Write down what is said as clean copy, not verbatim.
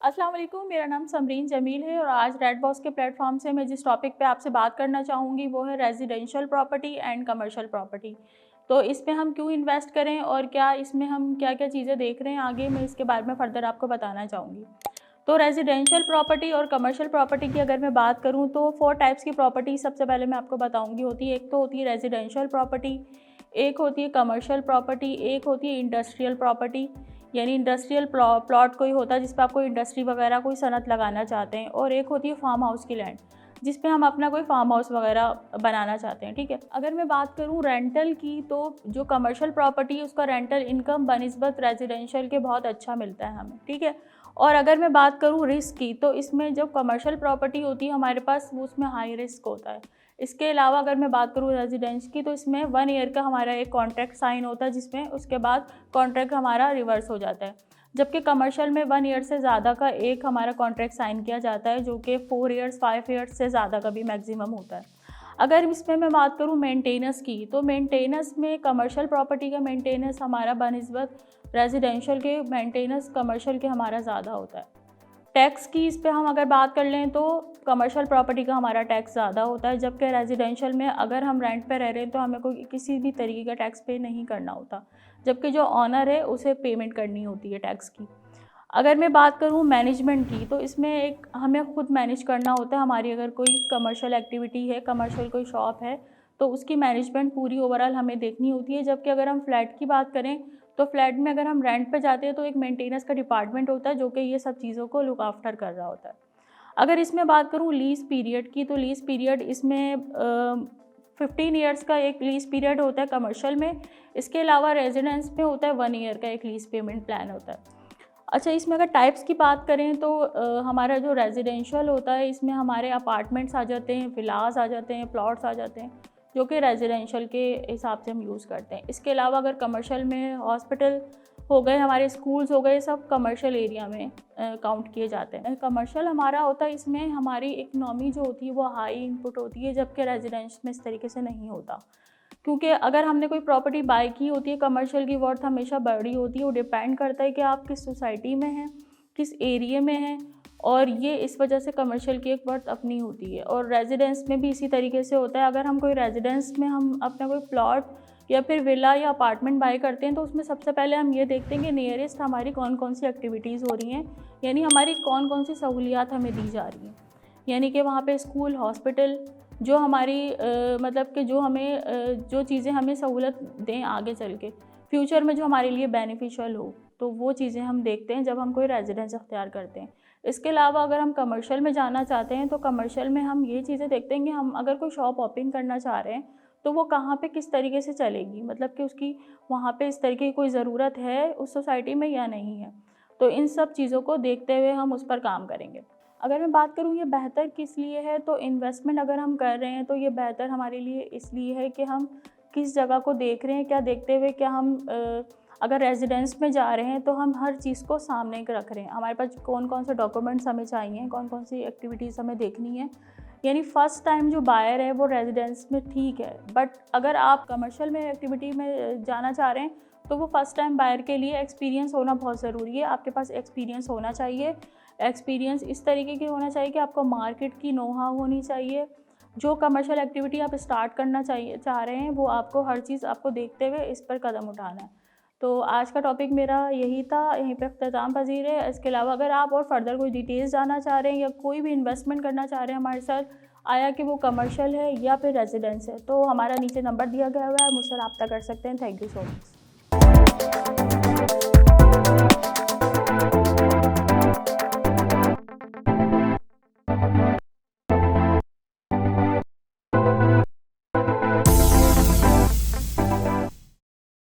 अस्सलाम वालेकुम, मेरा नाम समरीन जमील है और आज रेड बॉक्स के प्लेटफॉर्म से मैं जिस टॉपिक पे आपसे बात करना चाहूँगी वो है residential property and commercial property. तो इसमें हम क्यों इन्वेस्ट करें और क्या इसमें हम क्या क्या चीज़ें देख रहे हैं आगे, मैं इसके बारे में फ़र्दर आपको बताना चाहूँगी। तो रेजिडेंशियल प्रॉपर्टी और कमर्शियल प्रॉपर्टी की अगर मैं बात करूँ तो 4 टाइप्स की प्रॉपर्टी सबसे पहले मैं आपको बताऊँगी होती है। एक तो होती है रेजिडेंशियल प्रॉपर्टी, एक होती है कमर्शियल प्रॉपर्टी, एक होती है इंडस्ट्रियल प्रॉपर्टी। यानी इंडस्ट्रियल प्लॉट कोई होता है जिस पे आप कोई इंडस्ट्री वगैरह कोई सनत लगाना चाहते हैं, और एक होती है फार्म हाउस की लैंड जिस पे हम अपना कोई फार्म हाउस वगैरह बनाना चाहते हैं। ठीक है, अगर मैं बात करूँ रेंटल की तो जो कमर्शियल प्रॉपर्टी है उसका रेंटल इनकम बनिस्बत रेजिडेंशियल के बहुत अच्छा मिलता है हमें। ठीक है, और अगर मैं बात करूँ रिस्क की तो इसमें जब कमर्शियल प्रॉपर्टी होती है हमारे पास वो उसमें हाई रिस्क होता है। इसके अलावा अगर मैं बात करूँ रेजिडेंस की तो इसमें 1 ईयर का हमारा एक कॉन्ट्रैक्ट साइन होता है जिसमें उसके बाद कॉन्ट्रैक्ट हमारा रिवर्स हो जाता है। जबकि कमर्शियल में 1 ईयर से ज़्यादा का एक हमारा कॉन्ट्रैक्ट साइन किया जाता है जो कि 4 ईयर्स 5 ईयर्स से ज़्यादा का भी मैक्सिमम होता है। अगर इसमें मैं बात करूँ मेंटेनेंस की तो मेंटेनेंस में कमर्शियल प्रॉपर्टी का मेंटेनेंस हमारा बनिस्बत रेजिडेंशियल के मेंटेनेंस कमर्शियल के हमारा ज़्यादा होता है। टैक्स की इस पे हम अगर बात कर लें तो कमर्शियल प्रॉपर्टी का हमारा टैक्स ज़्यादा होता है, जबकि रेजिडेंशियल में अगर हम रेंट पे रह रहे हैं तो हमें कोई किसी भी तरीके का टैक्स पे नहीं करना होता, जबकि जो ऑनर है उसे पेमेंट करनी होती है टैक्स की। अगर मैं बात करूँ मैनेजमेंट की तो इसमें एक हमें खुद मैनेज करना होता है। हमारी अगर कोई कमर्शियल एक्टिविटी है, कमर्शियल कोई शॉप है तो उसकी मैनेजमेंट पूरी ओवरऑल हमें देखनी होती है। जबकि अगर हम फ्लैट की बात करें तो फ्लैट में अगर हम रेंट पे जाते हैं तो एक मेंटेनेंस का डिपार्टमेंट होता है जो कि ये सब चीज़ों को लुक आफ्टर कर रहा होता है। अगर इसमें बात करूँ लीज़ पीरियड की तो लीज़ पीरियड इसमें 15 ईयर्स का एक लीज़ पीरियड होता है कमर्शियल में। इसके अलावा रेजिडेंस में होता है 1 ईयर का एक लीज़ पेमेंट प्लान होता है। अच्छा, इसमें अगर टाइप्स की बात करें तो हमारा जो रेजिडेंशियल होता है इसमें हमारे अपार्टमेंट्स आ जाते हैं, विलास आ जाते हैं, प्लॉट्स आ जाते हैं जो कि रेजिडेंशियल के हिसाब से हम यूज़ करते हैं। इसके अलावा अगर कमर्शियल में हॉस्पिटल हो गए, हमारे स्कूल्स हो गए, सब कमर्शियल एरिया में काउंट किए जाते हैं। कमर्शियल हमारा होता है इसमें हमारी इकनॉमी जो होती है वो हाई इनपुट होती है, जबकि रेजिडेंस में इस तरीके से नहीं होता। क्योंकि अगर हमने कोई प्रॉपर्टी बाय की होती है कमर्शियल की वर्थ हमेशा बड़ी होती है। वो डिपेंड करता है कि आप किस सोसाइटी में हैं, किस एरिया में हैं, और ये इस वजह से कमर्शियल की एक वर्थ अपनी होती है। और रेजिडेंस में भी इसी तरीके से होता है। अगर हम कोई रेजिडेंस में हम अपना कोई प्लॉट या फिर विला या अपार्टमेंट बाय करते हैं तो उसमें सबसे पहले हम ये देखते हैं कि नियरेस्ट हमारी कौन कौन सी एक्टिविटीज़ हो रही हैं, यानी हमारी कौन कौन सी सहूलियात हमें दी जा रही हैं। यानी कि वहाँ पे स्कूल, हॉस्पिटल जो हमारी मतलब कि जो हमें जो चीज़ें हमें सहूलत दें आगे चल के फ्यूचर में जो हमारे लिए बेनिफिशियल हो, तो वो चीज़ें हम देखते हैं जब हम कोई रेजिडेंस अख्तियार करते हैं। इसके अलावा अगर हम कमर्शियल में जाना चाहते हैं तो कमर्शियल में हम ये चीज़ें देखते हैं कि हम अगर कोई शॉप ओपन करना चाह रहे हैं तो वो कहाँ पे किस तरीके से चलेगी, मतलब कि उसकी वहाँ पे इस तरीके की कोई ज़रूरत है उस सोसाइटी में या नहीं है। तो इन सब चीज़ों को देखते हुए हम उस पर काम करेंगे। अगर मैं बात करूँ ये बेहतर किस लिए है, तो इन्वेस्टमेंट अगर हम कर रहे हैं तो ये बेहतर हमारे लिए इसलिए है कि हम किस जगह को देख रहे हैं, क्या देखते हुए क्या हम अगर रेजिडेंस में जा रहे हैं तो हम हर चीज़ को सामने रख रहे हैं। हमारे पास कौन कौन से डॉक्यूमेंट्स हमें चाहिए, कौन कौन सी एक्टिविटीज़ हमें देखनी है। यानी फ़र्स्ट टाइम जो बायर है वो रेजिडेंस में ठीक है, बट अगर आप कमर्शियल में एक्टिविटी में जाना चाह रहे हैं तो वो फ़र्स्ट टाइम बायर के लिए एक्सपीरियंस होना बहुत ज़रूरी है। आपके पास एक्सपीरियंस होना चाहिए। एक्सपीरियंस इस तरीके की होना चाहिए कि आपको मार्केट की नो हाउ होनी चाहिए। जो कमर्शियल एक्टिविटी आप स्टार्ट करना चाह रहे हैं वो आपको हर चीज़ आपको देखते हुए इस पर कदम उठाना है। तो आज का टॉपिक मेरा यही था, यहीं पे इख्तिताम पज़ीर है। इसके अलावा अगर आप और फर्दर कोई डिटेल्स जानना चाह रहे हैं या कोई भी इन्वेस्टमेंट करना चाह रहे हैं हमारे साथ, आया कि वो कमर्शियल है या फिर रेजिडेंस है, तो हमारा नीचे नंबर दिया गया हुआ है, मुझसे रब्ता कर सकते हैं। Thank you so much.